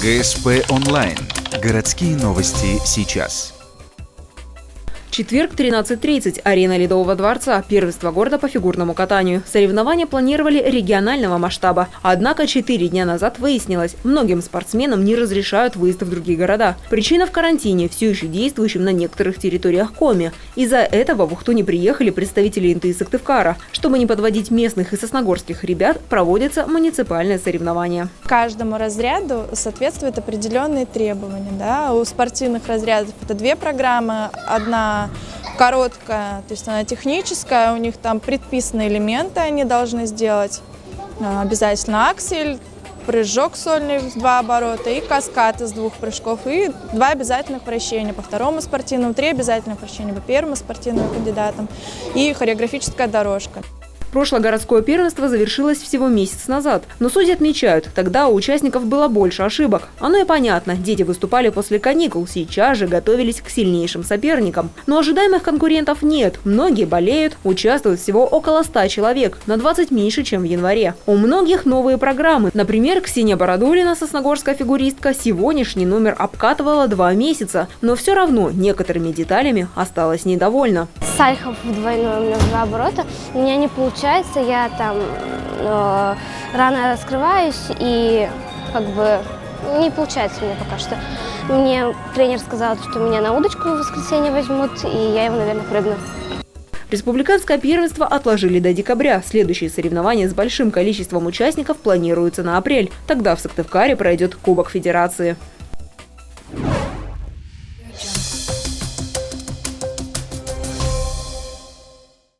ГСП онлайн. Городские новости сейчас. Четверг, 13:30. Арена Ледового дворца. Первенство города по фигурному катанию. Соревнования планировали регионального масштаба. Однако 4 дня назад выяснилось, многим спортсменам не разрешают выезд в другие города. Причина в карантине, все еще действующем на некоторых территориях Коми. Из-за этого в Ухту не приехали представители ИНТы и Сыктывкара. Чтобы не подводить местных и сосногорских ребят, проводятся муниципальные соревнования. Каждому разряду соответствуют определенные требования. Да? У спортивных разрядов это 2 программы. Одна короткая, то есть она техническая, у них там предписаны элементы, они должны сделать. Обязательно аксель, прыжок сольный в 2 оборота и каскад из 2 прыжков. И 2 обязательных вращения по второму спортивному, 3 обязательных вращения по первому спортивному кандидатам и хореографическая дорожка. Прошлое городское первенство завершилось всего месяц назад. Но судьи отмечают, тогда у участников было больше ошибок. Оно и понятно, дети выступали после каникул, сейчас же готовились к сильнейшим соперникам. Но ожидаемых конкурентов нет. Многие болеют, участвуют всего около 100 человек, на 20 меньше, чем в январе. У многих новые программы. Например, Ксения Бородулина, сосногорская фигуристка, сегодняшний номер обкатывала 2 месяца. Но все равно некоторыми деталями осталась недовольна. Сальхов в двойной, у меня в 2 оборота. У меня не получается, я там рано раскрываюсь и как бы не получается у меня пока что. Мне тренер сказал, что меня на удочку в воскресенье возьмут, и я его, наверное, прыгну. Республиканское первенство отложили до декабря. Следующие соревнования с большим количеством участников планируются на апрель. Тогда в Сыктывкаре пройдет Кубок Федерации.